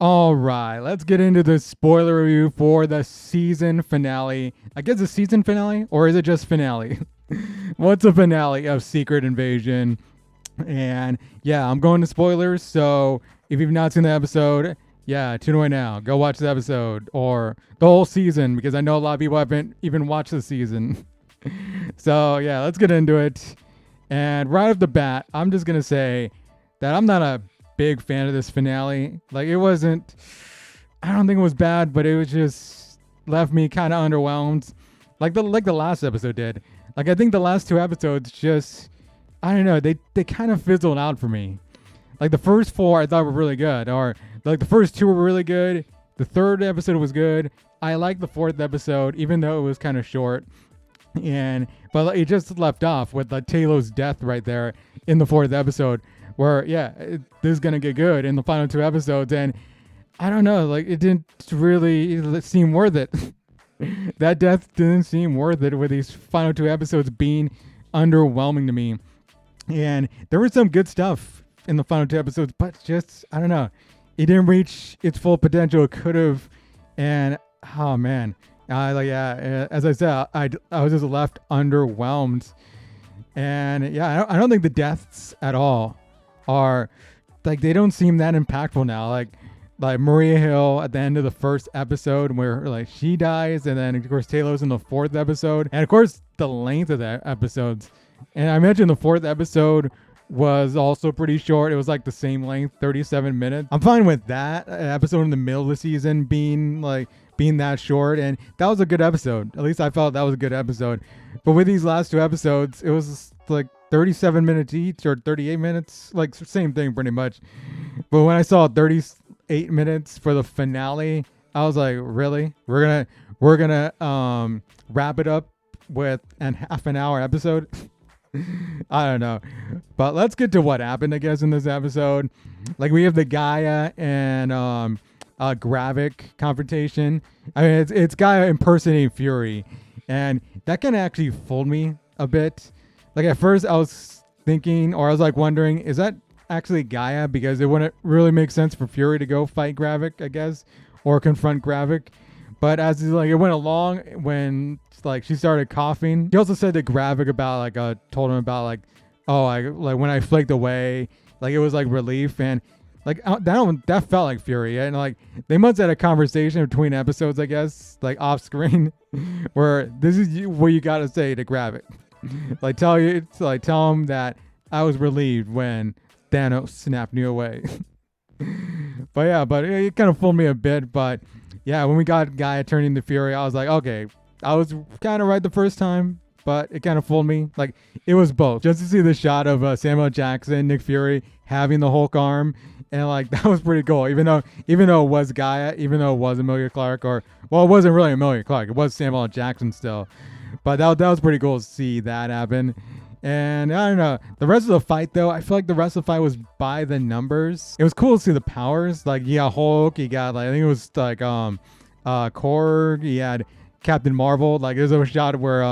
All right, let's get into the spoiler review for the season finale. I guess the season finale, or is it just finale? What's a finale of Secret Invasion? And yeah, I'm going to spoilers. So if you've not seen the episode, yeah, tune away now. Go watch the episode or the whole season because I know a lot of people haven't even watched the season. So yeah, let's get into it. And right off the bat, I'm just gonna say that I'm not a big fan of this finale. Like it wasn't. I don't think it was bad, but it was just left me kind of underwhelmed, like the last episode did. Like I think the last two episodes just I don't know they kind of fizzled out for me. Like the first four I thought were really good, or like the first two were really good. The third episode was good. I liked the fourth episode, even though it was kind of short. And but it just left off with the Talos' death right there in the fourth episode, where this is gonna get good in the final two episodes, and I don't know, like it didn't really seem worth it. That death didn't seem worth it with these final two episodes being underwhelming to me. And there was some good stuff in the final two episodes, but just I don't know, it didn't reach its full potential. It could have, and oh man, as I said, I was just left underwhelmed, and yeah, I don't think the deaths at all are like they don't seem that impactful now. Like Maria Hill at the end of the first episode where like she dies, and then of course Talos in the fourth episode, and of course the length of that episodes. And I mentioned the fourth episode was also pretty short. It was like the same length, 37 minutes. I'm fine with that episode in the middle of the season being that short, and that was a good episode. At least I felt that was a good episode. But with these last two episodes, it was like 37 minutes each or 38 minutes, like same thing pretty much. But when I saw 38 minutes for the finale, I was like, really? We're gonna wrap it up with an half an hour episode? I don't know. But let's get to what happened, I guess, in this episode. Like we have the Gaia and Gravik confrontation. I mean, it's Gaia impersonating Fury, and that kind of actually fooled me a bit. Like at first, I was thinking, or I was like wondering, is that actually Gaia? Because it wouldn't really make sense for Fury to go fight Gravik, I guess, or confront Gravik. But as it went along, when like she started coughing, she also said to Gravik about told him about oh, when I flaked away, like it was like relief, and like that felt like Fury, and like they must have had a conversation between episodes, I guess, like off screen, where this is what you gotta say to Gravik, tell him that I was relieved when Thanos snapped you away. But it kind of fooled me a bit. But yeah, when we got Gaia turning to Fury, I was like, okay, I was kind of right the first time, but it kind of fooled me. Like it was both. Just to see the shot of Samuel Jackson, Nick Fury having the Hulk arm, and like that was pretty cool. Even though it was Gaia, even though it was Emilia Clarke, it wasn't really Emilia Clarke. It was Samuel Jackson still. But that was pretty cool to see that happen. And I don't know. The rest of the fight, though, I feel like the rest of the fight was by the numbers. It was cool to see the powers. Like, you got Hulk, you got, I think it was, Korg, you had Captain Marvel. Like, there's a shot where,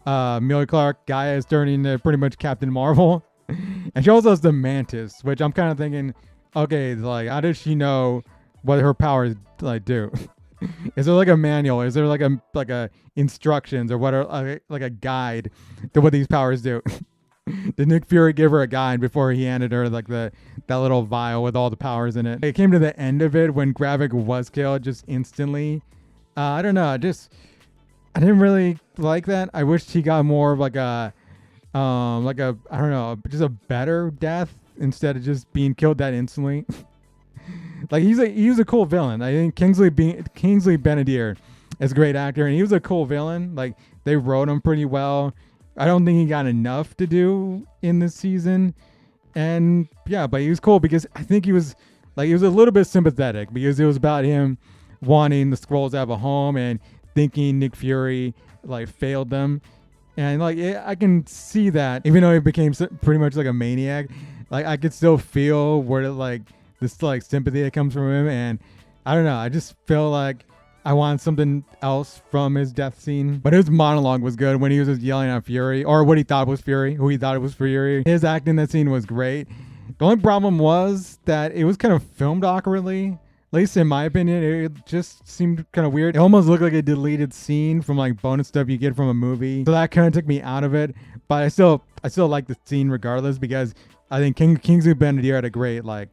Emilia Clarke, Gaia is turning into pretty much Captain Marvel. And she also has the Mantis, which I'm kind of thinking, okay, like, how does she know what her powers, do? Is there like a manual? Is there like a instructions or what are like a guide to what these powers do? Did Nick Fury give her a guide before he handed her like that little vial with all the powers in it? It came to the end of it when Gravik was killed just instantly. I don't know. I didn't really like that. I wished he got more of I don't know, just a better death instead of just being killed that instantly. Like he was a cool villain. I think Kingsley Benadier is a great actor, and he was a cool villain. Like they wrote him pretty well. I don't think he got enough to do in this season, and yeah, but he was cool because I think he was a little bit sympathetic because it was about him wanting the Skrulls to have a home and thinking Nick Fury failed them, and I can see that even though he became pretty much like a maniac, I could still feel where this sympathy that comes from him, and I don't know, I just feel like I want something else from his death scene. But his monologue was good when he was just yelling at Fury, or what he thought was Fury, who he thought it was Fury. His acting in that scene was great. The only problem was that it was kind of filmed awkwardly. least in my opinion, it just seemed kind of weird. It almost looked like a deleted scene from like bonus stuff you get from a movie. So that kind of took me out of it. But I still like the scene regardless because I think Kingsley Ben-Adir had a great like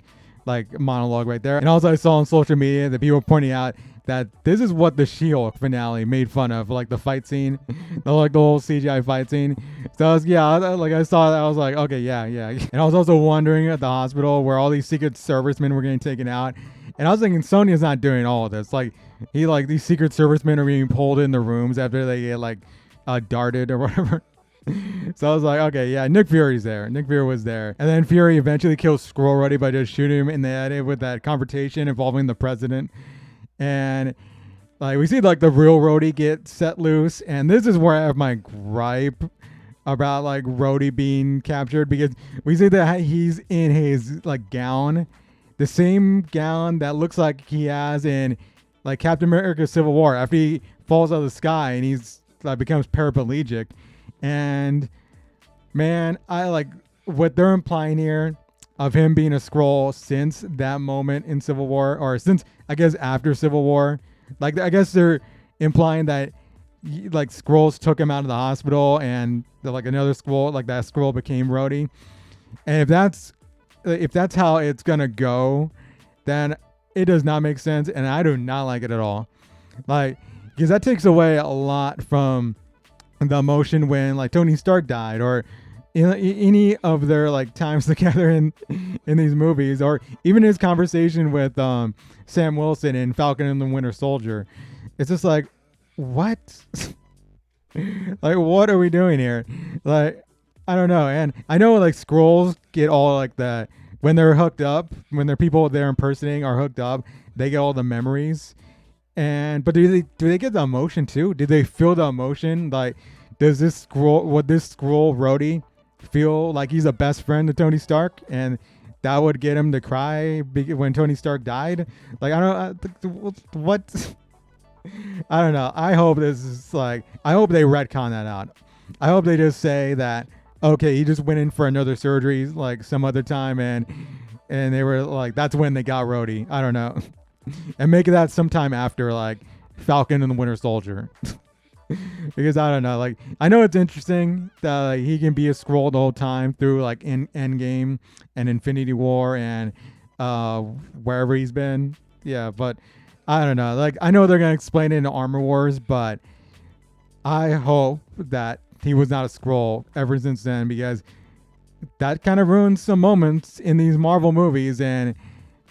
monologue right there. And also I saw on social media that people were pointing out that this is what the She-Hulk finale made fun of, like the fight scene, the whole CGI fight scene. So I saw that, I was like, okay, yeah. And I was also wondering at the hospital where all these Secret Servicemen were getting taken out, and I was thinking Sonya's not doing all of this. Like these Secret Servicemen are being pulled in the rooms after they get darted or whatever. So I was like, okay, yeah, Nick Fury's there. Nick Fury was there. And then Fury eventually kills Skrull Rhodey by just shooting him in the head with that confrontation involving the president. And like we see like the real Rhodey get set loose. And this is where I have my gripe about like Rhodey being captured, because we see that he's in his like gown, the same gown that looks like he has in like Captain America Civil War after he falls out of the sky and he's like becomes paraplegic. And man, I like what they're implying here of him being a Skrull since that moment in Civil War, or since I guess after Civil War. Like I guess they're implying that like Skrulls took him out of the hospital and like another Skrull, like that Skrull became Rhodey. And if that's how it's gonna go, then it does not make sense, and I do not like it at all. Like, because that takes away a lot from the emotion when like Tony Stark died, or any of their like times together in these movies, or even his conversation with Sam Wilson in Falcon and the Winter Soldier. It's just like, what? Like, what are we doing here? Like, I don't know. And I know like Skrulls get all like the, when they're hooked up, when their people they're impersonating are hooked up, they get all the memories. And but do they get the emotion too? Did they feel the emotion? Like, does this Skrull Rhodey feel like he's a best friend to Tony Stark, and that would get him to cry when Tony Stark died? Like, I don't what. I don't know. I hope this is like, I hope they retcon that out. I hope they just say that, okay, he just went in for another surgery like some other time, and they were like, that's when they got Rhodey. I don't know. And make that sometime after like Falcon and the Winter Soldier. Because I don't know, like I know it's interesting that like, he can be a Skrull the whole time through like Endgame and Infinity War and wherever he's been. Yeah, but I don't know. Like I know they're gonna explain it in Armor Wars, but I hope that he was not a Skrull ever since then, because that kind of ruins some moments in these Marvel movies, and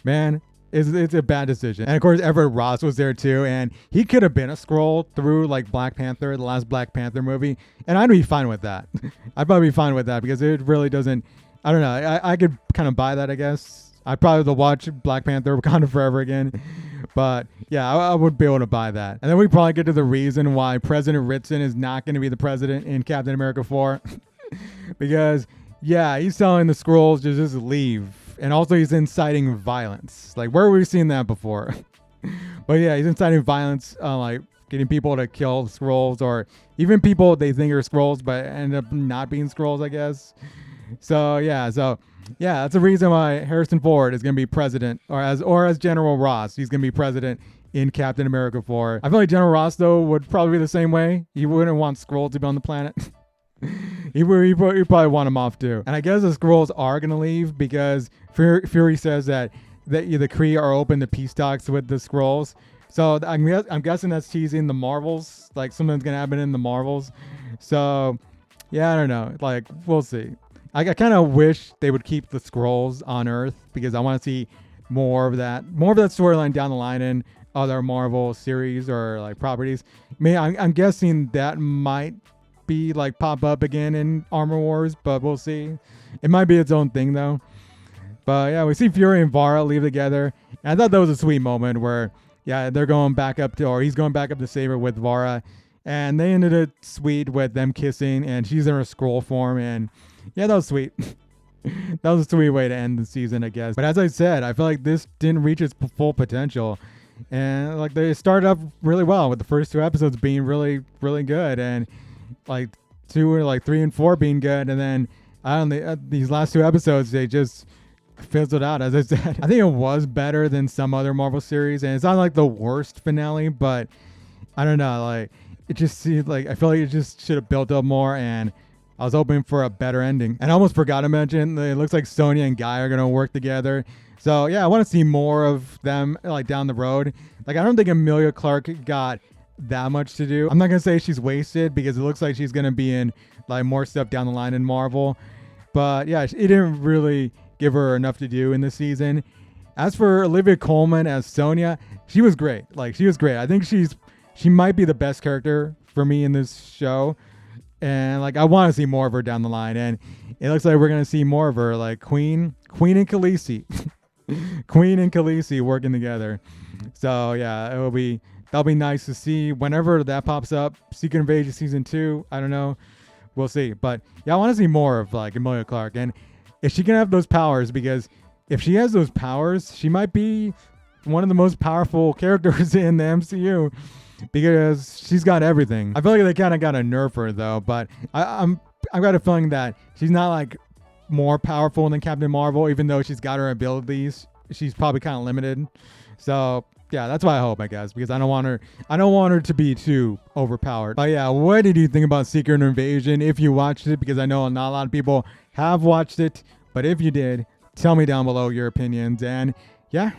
man, it's a bad decision. And of course, Everett Ross was there too, and he could have been a Skrull through like Black Panther, the last Black Panther movie, and I'd be fine with that. I'd probably be fine with that because it really doesn't. I don't know. I could kind of buy that, I guess. I'd probably watch Black Panther Wakanda Forever again, but yeah, I would be able to buy that. And then we probably get to the reason why President Ritson is not going to be the president in Captain America 4, because yeah, he's telling the Skrulls to just leave. And also he's inciting violence. Like, where have we seen that before? But yeah, he's inciting violence, like getting people to kill Skrulls, or even people they think are Skrulls but end up not being Skrulls, I guess. So yeah, that's the reason why Harrison Ford is going to be president, or as General Ross, he's going to be president in Captain America 4. I feel like General Ross though would probably be the same way. He wouldn't want Skrulls to be on the planet. He probably want him off too. And I guess the Skrulls are going to leave because Fury says that the Kree are open to peace talks with the Skrulls. So I'm guessing that's teasing the Marvels. Like something's going to happen in the Marvels. So yeah, I don't know. Like, we'll see. I kind of wish they would keep the Skrulls on Earth, because I want to see more of that storyline down the line in other Marvel series or like properties. I'm guessing that might be like pop up again in Armor Wars, but we'll see. It might be its own thing though. But yeah, we see Fury and Vara leave together, and I thought that was a sweet moment where they're going back up to, or he's going back up to save her with Vara, and they ended it sweet with them kissing, and she's in her Skrull form, and yeah, that was sweet. That was a sweet way to end the season, I guess. But as I said, I feel like this didn't reach its full potential, and like they started up really well with the first 2 episodes being really, really good, and like 2 or like 3 and 4 being good, and then I don't know, these last 2 episodes they just fizzled out. As I said, I think it was better than some other Marvel series, and it's not like the worst finale, but I don't know, like it just seemed like I feel like it just should have built up more, and I was hoping for a better ending. And I almost forgot to mention that it looks like Sonya and Guy are gonna work together. So yeah, I want to see more of them like down the road. Like I don't think Emilia Clarke got that much to do. I'm not gonna say she's wasted because it looks like she's gonna be in like more stuff down the line in Marvel. But yeah, it didn't really give her enough to do in this season. As for Olivia Colman as Sonya, she was great. Like she was great. I think she might be the best character for me in this show. And like I want to see more of her down the line. And it looks like we're gonna see more of her, like Queen and Khaleesi. Queen and Khaleesi working together. So yeah, that'll be nice to see whenever that pops up. Secret Invasion season 2. I don't know. We'll see. But yeah, I want to see more of like Emilia Clarke, and if she can have those powers, because if she has those powers, she might be one of the most powerful characters in the MCU because she's got everything. I feel like they kind of got to nerf her though, but I've got a feeling that she's not like more powerful than Captain Marvel, even though she's got her abilities. She's probably kind of limited. So yeah, that's what I hope, I guess, because I don't want her to be too overpowered. But yeah, what did you think about Secret Invasion if you watched it? Because I know not a lot of people have watched it, but if you did, tell me down below your opinions. And yeah,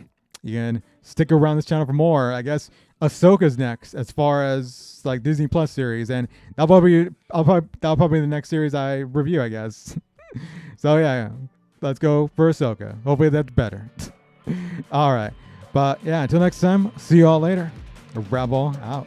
you can stick around this channel for more. I guess Ahsoka's next as far as like Disney Plus series, and that'll probably be the next series I review, I guess. So yeah, let's go for Ahsoka. Hopefully that's better. All right. But yeah, until next time, see you all later. Rebel out.